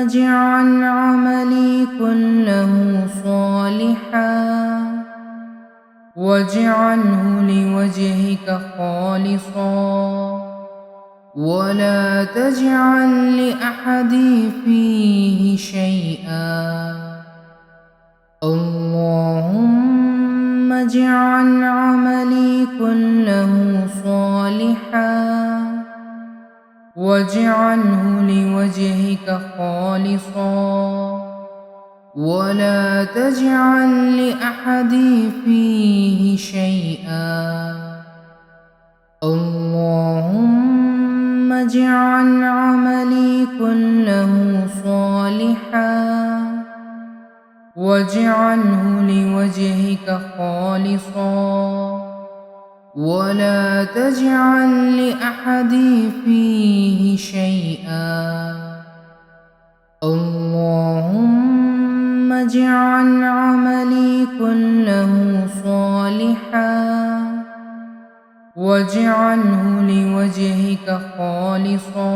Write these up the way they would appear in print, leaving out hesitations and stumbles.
اجعل عملي كله صالحا واجعله لوجهك خالصا ولا تجعل لأحد فيه شيئا. اللهم اجعل عملي كله صالحا واجعله لوجهك خالصا ولا تجعل لأحد فيه شيئا. اللهم اجعل عملي كله صالحا واجعله لوجهك خالصا ولا تجعل لأحد فيه شيئا. اللهم اجعل عملي كله صالحا واجعله لوجهك خالصا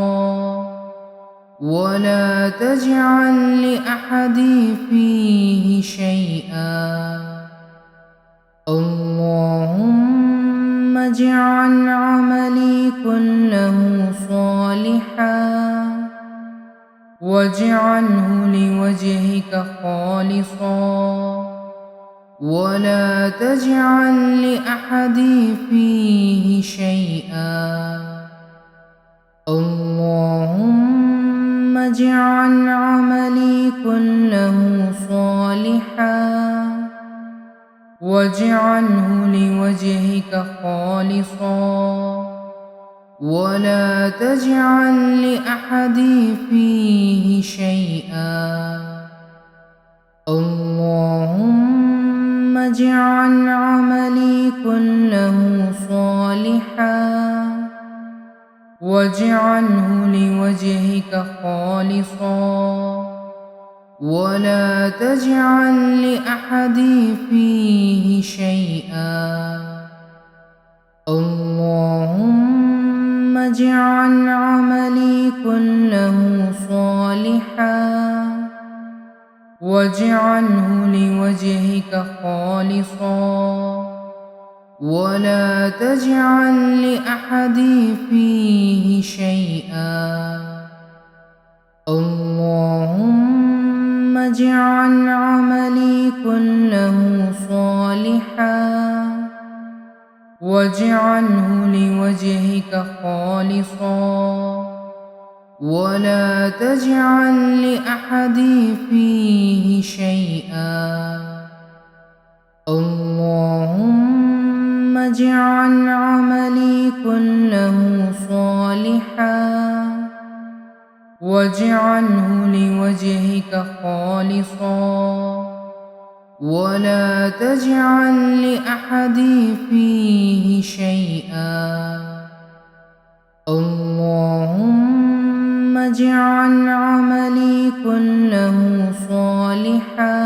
ولا تجعل لأحد فيه شيئا. اللهم اجعل عملي كله صالحا واجعله لوجهك خالصا ولا تجعل لأحد فيه شيئا. اللهم اجعل عملي كله صالحا واجعله لوجهك خالصا ولا تجعل لأحد فيه شيئا. اللهم اجعل عملي كله صالحا واجعله لوجهك خالصا ولا تجعل لأحد فيه شيئا. اللهم اجعل عملي كله صالحا واجعله لوجهك خالصا ولا تجعل لأحد فيه شيئا. اللهم اجعل عملي كله صالحا واجعله لوجهك خالصا ولا تجعل لأحد فيه شيئا. اللهم اجعل عملي كله صالحا واجعله لوجهك خالصا ولا تجعل لأحد فيه شيئا. اللهم اجعل عملي كله صالحا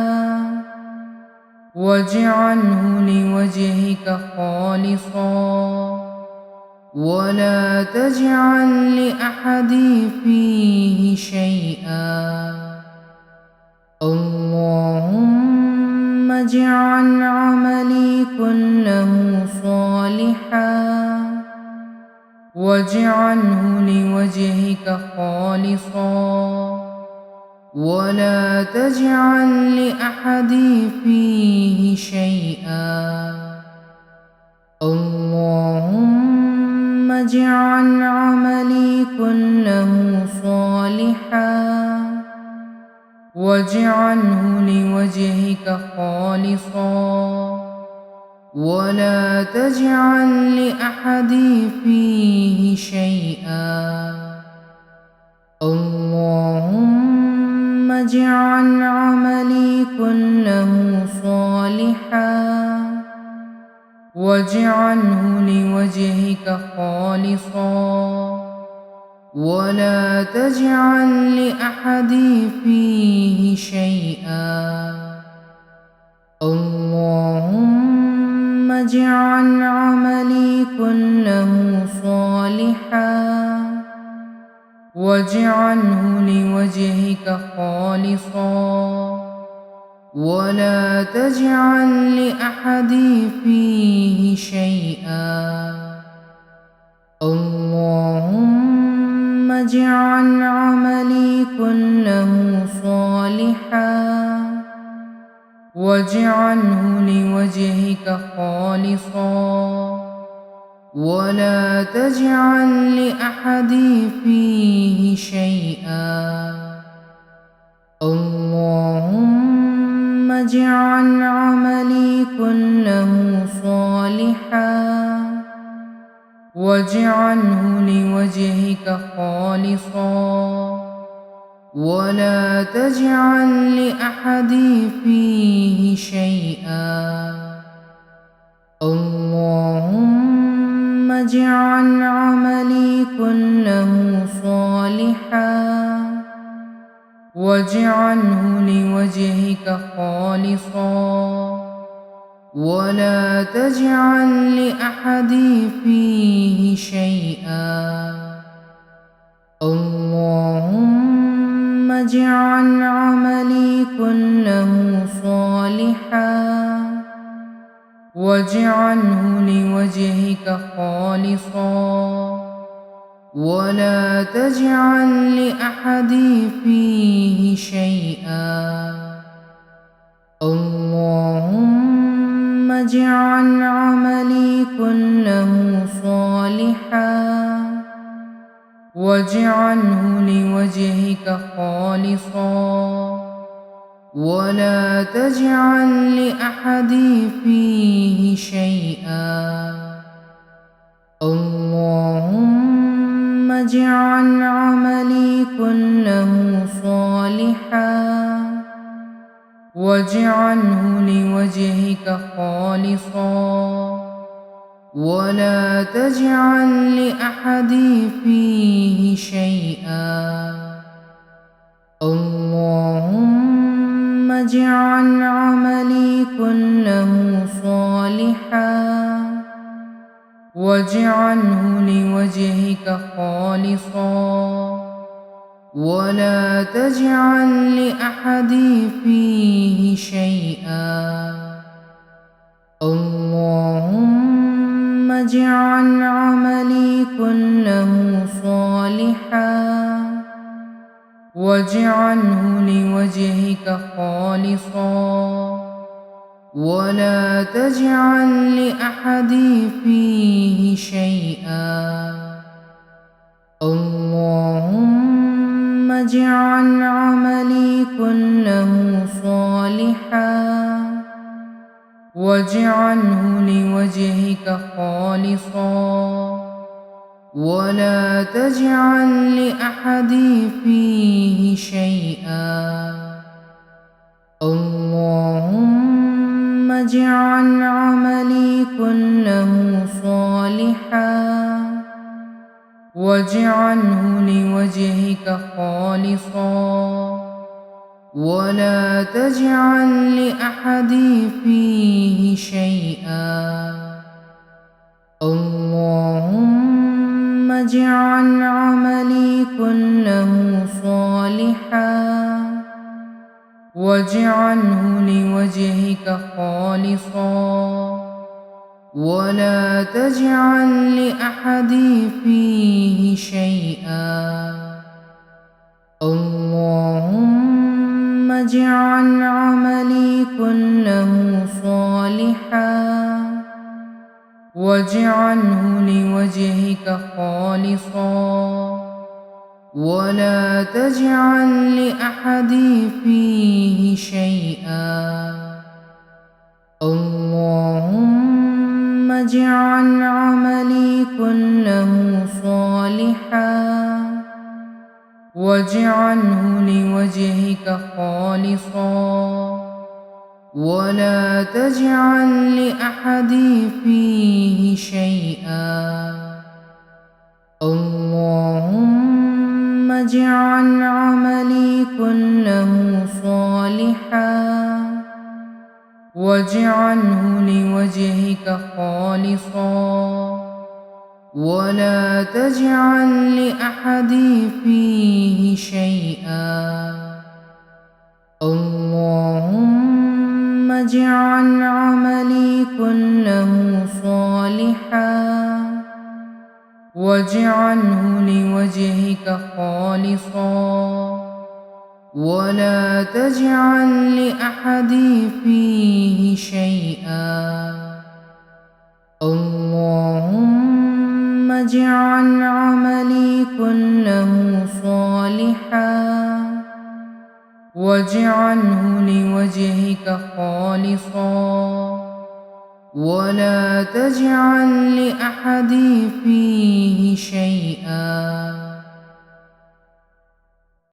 واجعله لوجهك خالصا ولا تجعل لأحد فيه شيئا. اللهم اجعل عملي كله صالحا واجعله لوجهك خالصا ولا تجعل لأحد فيه شيئا. اللهم اجعل عملي كله صالحا واجعله لوجهك خالصا ولا تجعل لأحد فيه شيئا. اللهم اجعل عملي كله صالحا واجعله لوجهك خالصا ولا تجعل لأحد فيه شيئا. اللهم اجعل عملي كله صالحا واجعله لوجهك خالصا ولا تجعل لأحد فيه شيئا. اللهم اجعل عملي كله صالحا واجعله لوجهك خالصا ولا تجعل لأحد فيه شيئا. اللهم اجعل عملي كله صالحا واجعله لوجهك خالصا ولا تجعل لأحد فيه شيئا. اللهم اجعل عملي كله صالحا واجعله لوجهك خالصا ولا تجعل لأحد فيه شيئا. اللهم اجعل عملي كله صالحا واجعله لوجهك خالصا ولا تجعل لأحد فيه شيئا. اللهم اجعل عملي كله صالحا واجعله لوجهك خالصا ولا تجعل لأحد فيه شيئا. اللهم اجعل عملي كله صالحا واجعله لوجهك خالصا ولا تجعل لأحد فيه شيئا. اللهم اجعل عملي كله صالحا واجعله لوجهك خالصا ولا تجعل لأحد فيه شيئا. اللهم اجعل عملي كله صالحا واجعله لوجهك خالصا ولا تجعل لأحد فيه شيئا. اللهم اجعل عملي كله صالحا واجعله لوجهك خالصا ولا تجعل لأحد فيه شيئا. اللهم اجعل عملي كله صالحا واجعله لوجهك خالصا ولا تجعل لأحد فيه شيئا. اللهم اجعل عملي كله صالحا واجعله لوجهك خالصا ولا تجعل لأحد فيه شيئا. اللهم اجعل عملي كله صالحا واجعله لوجهك خالصا ولا تجعل لأحد فيه شيئا. اللهم اجعل عملي كله صالحا واجعله لوجهك خالصا ولا تجعل لأحد فيه شيئا. اللهم اجعل عملي كله صالحا واجعله لوجهك خالصا ولا تجعل لأحد فيه شيئا. اللهم اجعل عملي كله صالحا واجعله لوجهك خالصا ولا تجعل لأحد فيه شيئا. اللهم اجعل عملي كله صالحا واجعله لوجهك خالصا ولا تجعل لأحد فيه شيئا.